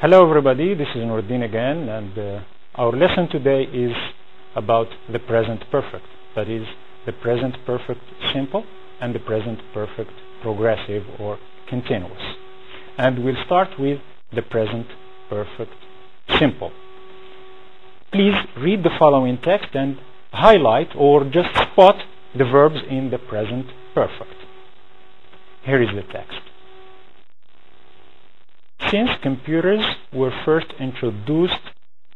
Hello everybody, this is Noureddine again, and our lesson today is about the present perfect. That is, the present perfect simple and the present perfect progressive or continuous. And we'll start with the present perfect simple. Please read the following text and highlight or just spot the verbs in the present perfect. Here is the text. Since computers were first introduced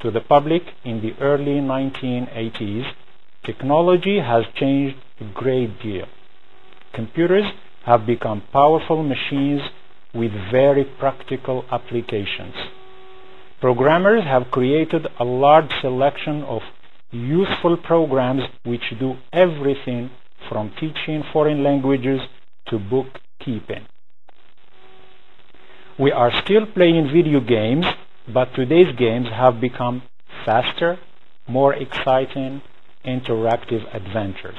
to the public in the early 1980s, technology has changed a great deal. Computers have become powerful machines with very practical applications. Programmers have created a large selection of useful programs which do everything from teaching foreign languages to bookkeeping. We are still playing video games, but today's games have become faster, more exciting, interactive adventures.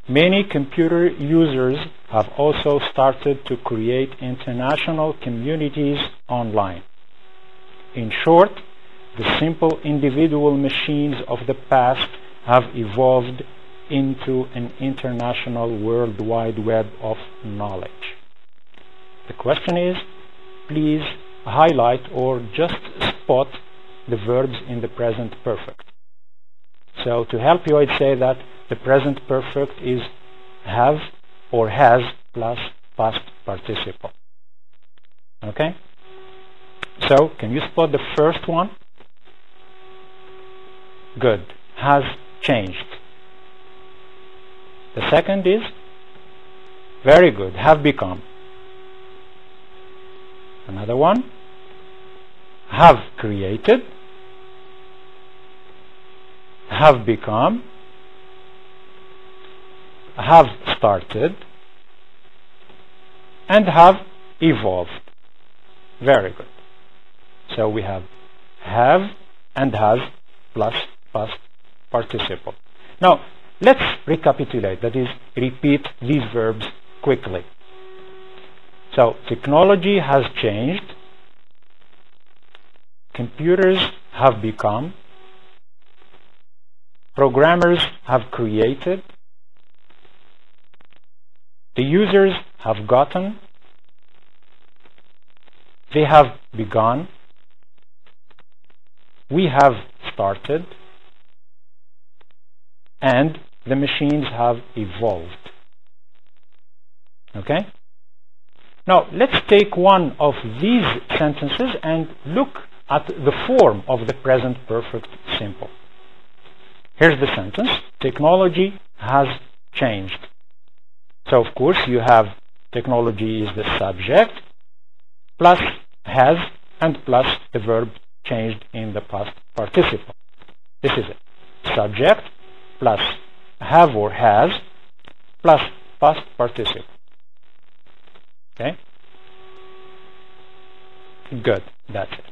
Many computer users have also started to create international communities online. In short, the simple individual machines of the past have evolved into an international World Wide Web of knowledge. The question is, please highlight or just spot the verbs in the present perfect. So to help you, I'd say that the present perfect is have or has plus past participle. Okay? So, can you spot the first one? Good. Has changed. The second is very good. Have become. Another one, have created, have become, have started, and have evolved. Very good. So we have and has plus past participle. Now, let's recapitulate, that is, repeat these verbs quickly. So, technology has changed, computers have become, programmers have created, the users have gotten, they have begun, we have started, and the machines have evolved. Okay? Now, let's take one of these sentences and look at the form of the present perfect simple. Here's the sentence. Technology has changed. So, of course, you have technology is the subject, plus has, and plus the verb changed in the past participle. This is it. Subject plus have or has plus past participle. Okay? Good. That's it.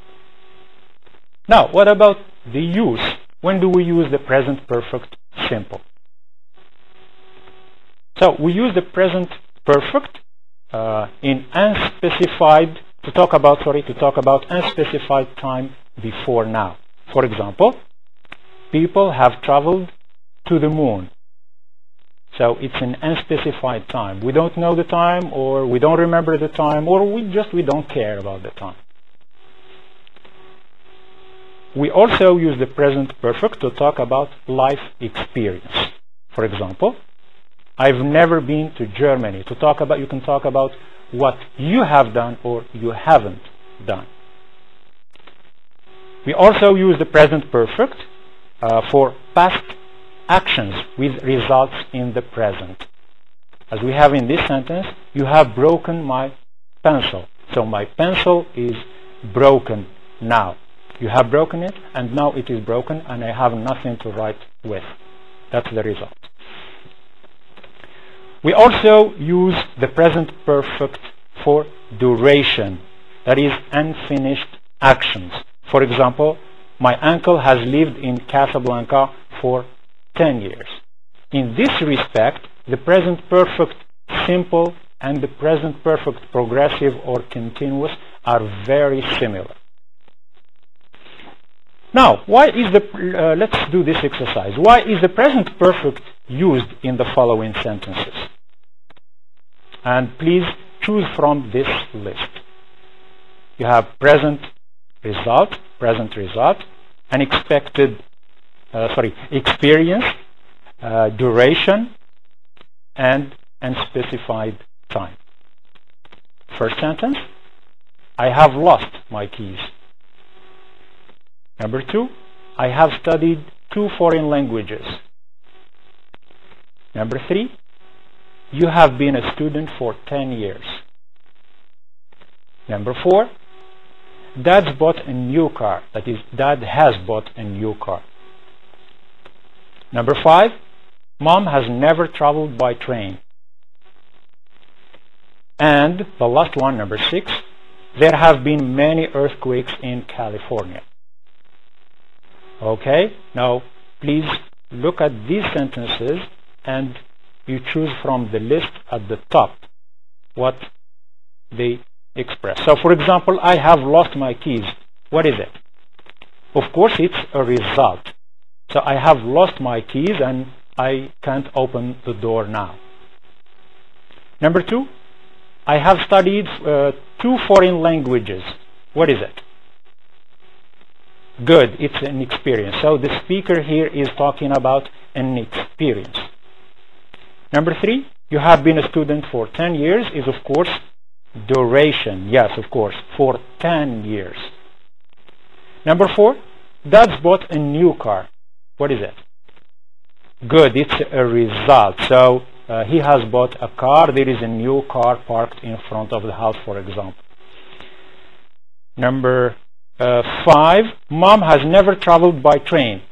Now, what about the use? When do we use the present perfect simple? So, we use the present perfect in unspecified, to talk about unspecified time before now. For example, people have traveled to the moon. So it's an unspecified time. We don't know the time, or we don't remember the time, or we don't care about the time. We also use the present perfect to talk about life experience. For example, I've never been to Germany. You can talk about what you have done or you haven't done. We also use the present perfect for past actions with results in the present. As we have in this sentence, you have broken my pencil. So my pencil is broken now. You have broken it, and now it is broken, and I have nothing to write with. That's the result. We also use the present perfect for duration, that is, unfinished actions. For example, my uncle has lived in Casablanca for 10 years. In this respect, the present perfect simple and the present perfect progressive or continuous are very similar. Now, why is let's do this exercise. Why is the present perfect used in the following sentences? And please choose from this list. You have present result, an experience, duration, and unspecified time. First sentence, I have lost my keys. Number 2, I have studied 2 foreign languages. Number 3, you have been a student for 10 years. Number 4, Dad's bought a new car. That is, Dad has bought a new car. Number 5, Mom has never traveled by train. And the last one, number 6, there have been many earthquakes in California. Okay, now please look at these sentences and you choose from the list at the top what they express. So for example, I have lost my keys. What is it? Of course, it's a result. So I have lost my keys and I can't open the door now. Number 2, I have studied 2 foreign languages. What is it? Good, it's an experience. So the speaker here is talking about an experience. Number 3, you have been a student for 10 years is of course duration. Yes, of course, for 10 years. Number 4, Dad's bought a new car. What is it? Good, it's a result. So he has bought a car. There is a new car parked in front of the house, for example. Number 5, Mom has never traveled by train.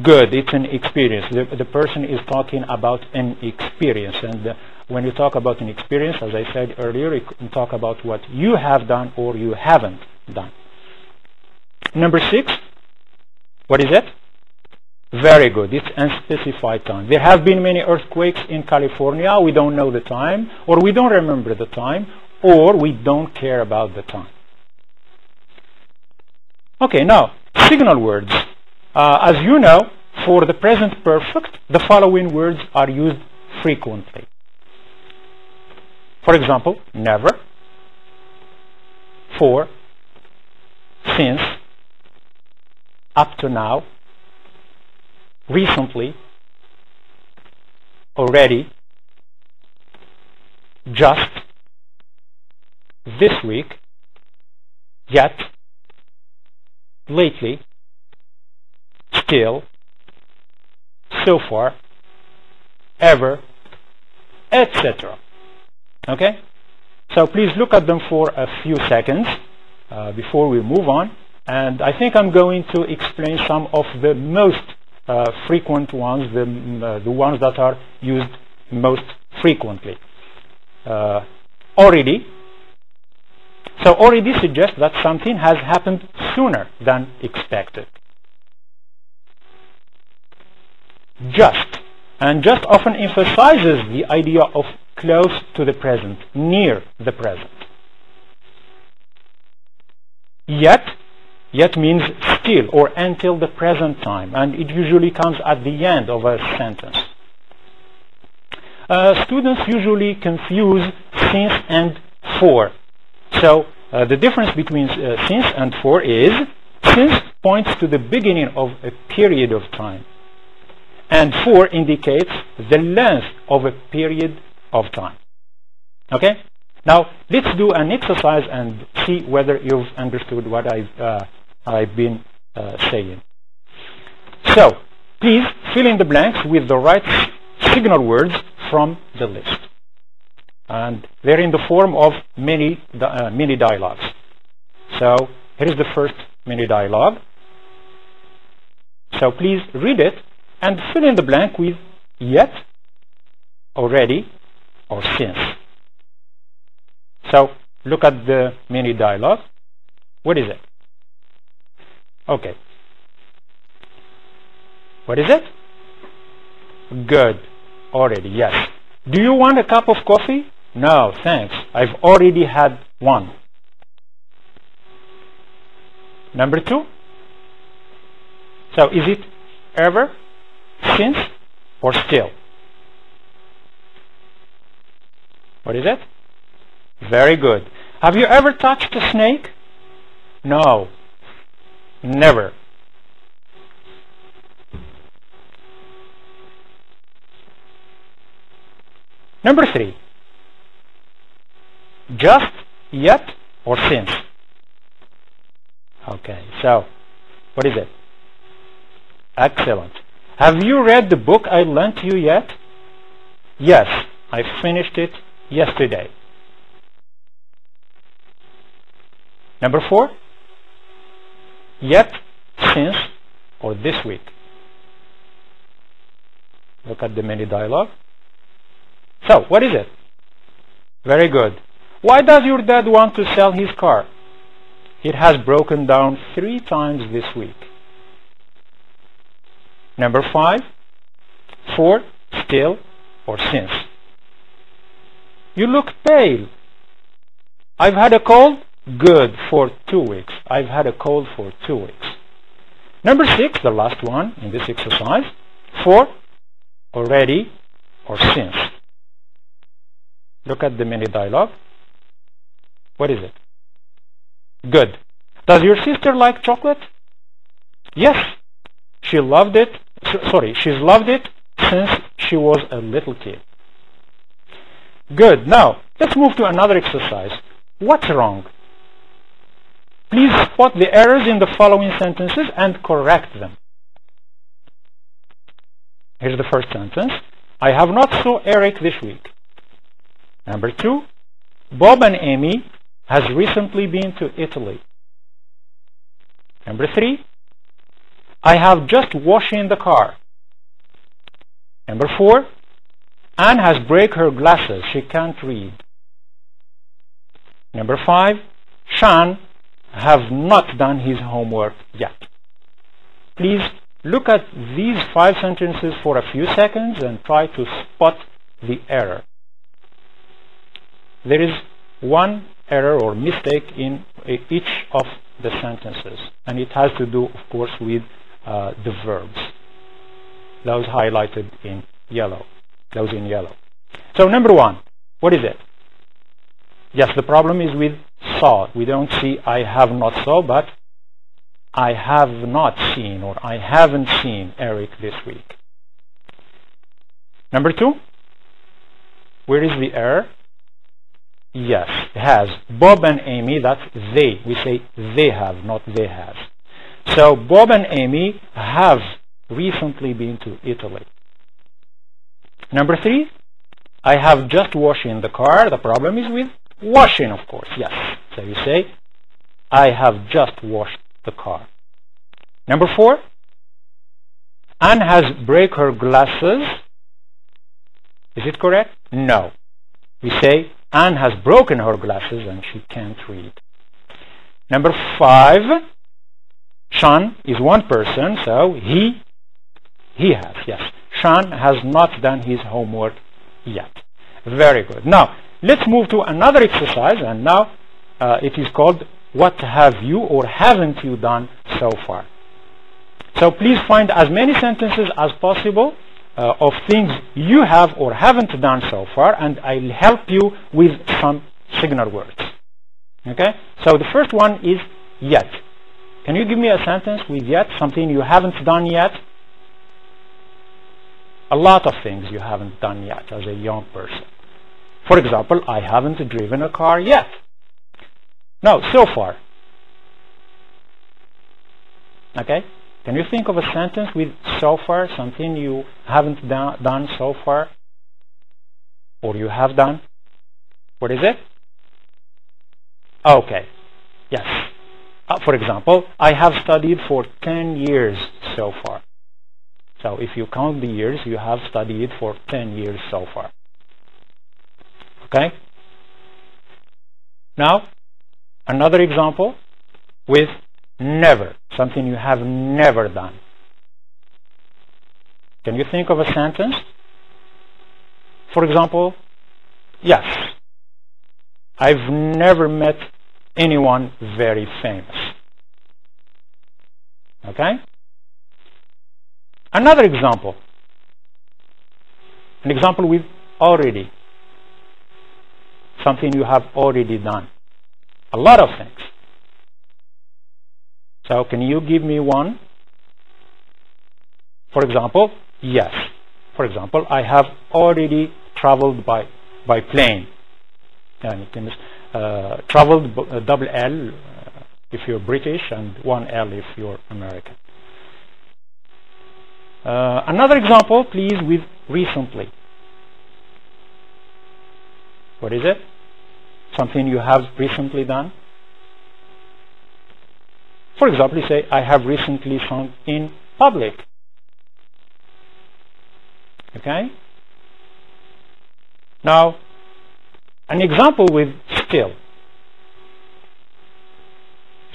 Good, it's an experience. The person is talking about an experience. And when you talk about an experience, as I said earlier, you can talk about what you have done or you haven't done. Number 6, what is it? Very good, it's unspecified time. There have been many earthquakes in California. We don't know the time, or we don't remember the time, or we don't care about the time. Okay, now, signal words. As you know, for the present perfect, the following words are used frequently. For example, never, for, since, up to now, recently, already, just, this week, yet, lately, still, so far, ever, etc. Okay? So please look at them for a few seconds before we move on. And I think I'm going to explain some of the most frequent ones, the ones that are used most frequently. Already. So already suggests that something has happened sooner than expected. Just. And just often emphasizes the idea of close to the present, near the present. Yet means still or until the present time, and it usually comes at the end of a sentence. Students usually confuse since and for. So the difference between since and for is since points to the beginning of a period of time, and for indicates the length of a period of time. Okay? Now let's do an exercise and see whether you've understood what I've been saying. So please fill in the blanks with the right signal words from the list, and they're in the form of mini dialogues. So here is the first mini dialogue. So please read it and fill in the blank with yet, already, or since. So look at the mini dialogue. What is it? Okay. What is it? Good. Already, yes. Do you want a cup of coffee? No, thanks. I've already had 1. Number 2. So is it ever, since, or still? What is it? Very good. Have you ever touched a snake? No. Never. Number 3. Just, yet, or since? Okay, so what is it? Excellent. Have you read the book I lent you yet? Yes, I finished it yesterday. Number 4. Yet, since, or this week? Look at the mini dialogue. So, what is it? Very good. Why does your dad want to sell his car? It has broken down 3 times this week. Number 5. For, still, or since? You look pale. I've had a cold? Good, for 2 weeks. I've had a cold for 2 weeks. Number 6, the last one in this exercise. For, already, or since? Look at the mini dialogue. What is it? Good. Does your sister like chocolate? Yes. She loved it. She's loved it since she was a little kid. Good. Now, let's move to another exercise. What's wrong? Please spot the errors in the following sentences and correct them. Here's the first sentence. I have not saw Eric this week. Number 2. Bob and Amy has recently been to Italy. Number 3. I have just washed in the car. Number 4. Anne has break her glasses. She can't read. Number 5. Sean have not done his homework yet. Please look at these 5 sentences for a few seconds and try to spot the error. There is one error or mistake in each of the sentences, and it has to do, of course, with the verbs. Those highlighted in yellow. Those in yellow. So number 1, what is it? Yes, the problem is with saw. We don't see I have not saw, but I have not seen, or I haven't seen Eric this week. Number 2, where is the error? Yes, has. Bob and Amy, that's they. We say they have, not they have. So Bob and Amy have recently been to Italy. Number 3, I have just washed in the car. The problem is with washing, of course. Yes. So you say, I have just washed the car. Number 4, Anne has break her glasses. Is it correct? No. We say, Anne has broken her glasses and she can't read. Number 5, Sean is one person, so he has, yes. Sean has not done his homework yet. Very good. Now, let's move to another exercise, and now it is called What Have You or Haven't You Done So Far? So please find as many sentences as possible of things you have or haven't done so far, and I'll help you with some signal words. Okay? So the first one is yet. Can you give me a sentence with yet, something you haven't done yet? A lot of things you haven't done yet as a young person. For example, I haven't driven a car yet. No, so far. Okay? Can you think of a sentence with so far, something you haven't done so far? Or you have done? What is it? Okay. Yes. For example, I have studied for 10 years so far. So if you count the years, you have studied for 10 years so far. Okay? Now, another example with never, something you have never done. Can you think of a sentence? For example, yes, I've never met anyone very famous. Okay? Another example. An example with already. Something you have already done. A lot of things. So can you give me one? For example, yes. For example, I have already traveled by plane. And you can traveled double L if you're British and one L if you're American. Another example, please, with recently. What is it? Something you have recently done? For example, you say, I have recently sung in public. Okay? Now, an example with still.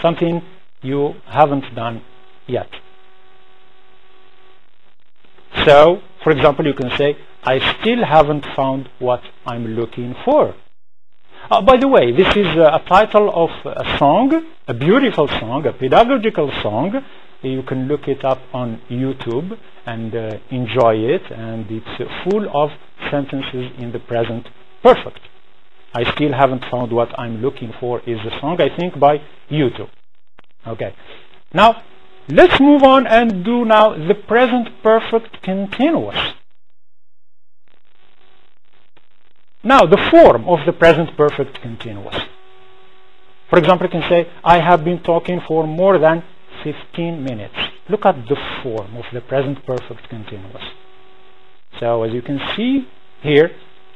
Something you haven't done yet. So, for example, you can say, I still haven't found what I'm looking for. By the way, this is a title of a song, a beautiful song, a pedagogical song. You can look it up on YouTube and enjoy it, and it's full of sentences in the present perfect. I still haven't found what I'm looking for is a song, I think, by YouTube. Okay. Now, let's move on and do now the present perfect continuous. Now, the form of the present perfect continuous. For example, you can say, I have been talking for more than 15 minutes. Look at the form of the present perfect continuous. So, as you can see here,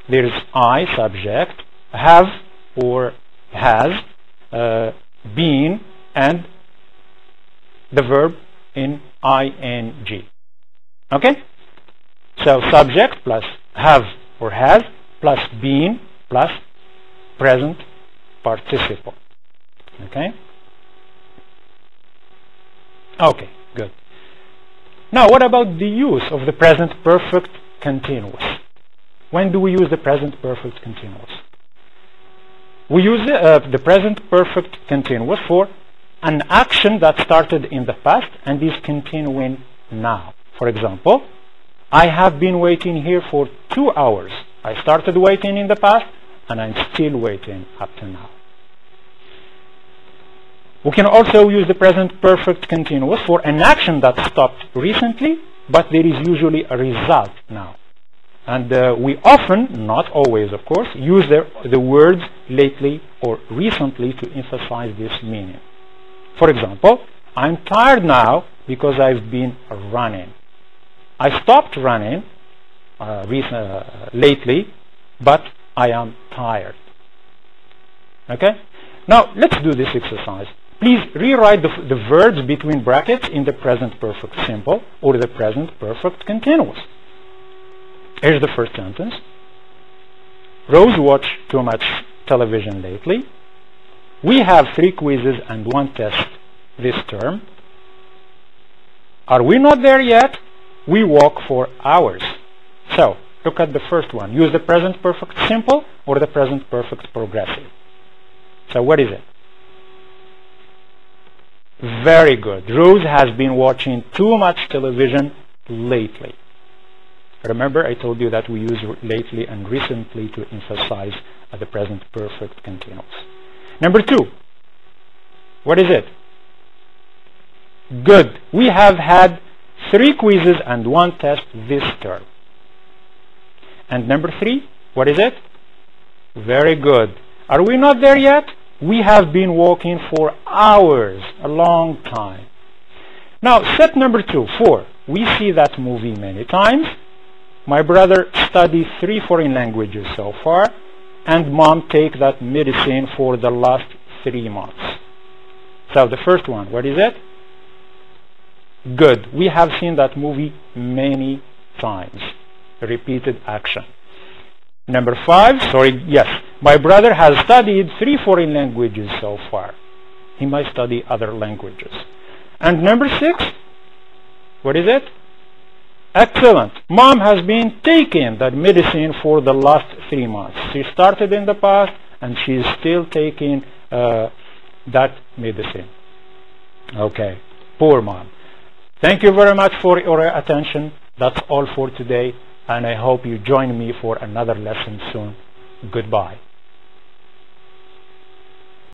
there is I, subject, have or has, been, and the verb in ing. Okay? So, subject plus have or has plus been plus present participle. Okay? Okay, good. Now, what about the use of the present perfect continuous? When do we use the present perfect continuous? We use the present perfect continuous for an action that started in the past and is continuing now. For example, I have been waiting here for 2 hours. I started waiting in the past and I'm still waiting up to now. We can also use the present perfect continuous for an action that stopped recently, but there is usually a result now. And we often, not always of course, use the words lately or recently to emphasize this meaning. For example, I'm tired now because I've been running. I stopped running lately, but I am tired. Okay? Now, let's do this exercise. Please rewrite the verbs between brackets in the present perfect simple or the present perfect continuous. Here's the first sentence. Rose watched too much television lately. We have 3 quizzes and 1 test this term. Are we not there yet? We walk for hours. So, look at the first one. Use the present perfect simple or the present perfect progressive. So, what is it? Very good. Rose has been watching too much television lately. Remember, I told you that we use lately and recently to emphasize the present perfect continuous. Number 2. What is it? Good. We have had 3 quizzes and 1 test this term. And number 3, what is it? Very good. Are we not there yet? We have been walking for hours, a long time. Now, set number 2, 4. We see that movie many times. My brother studied 3 foreign languages so far, and mom take that medicine for the last 3 months. So the first one, what is it? Good. We have seen that movie many times. Repeated action. Number 5, yes. My brother has studied 3 foreign languages so far. He might study other languages. And number 6, what is it? Excellent. Mom has been taking that medicine for the last 3 months. She started in the past and she's still taking that medicine. Okay, poor mom. Thank you very much for your attention. That's all for today, and I hope you join me for another lesson soon. Goodbye.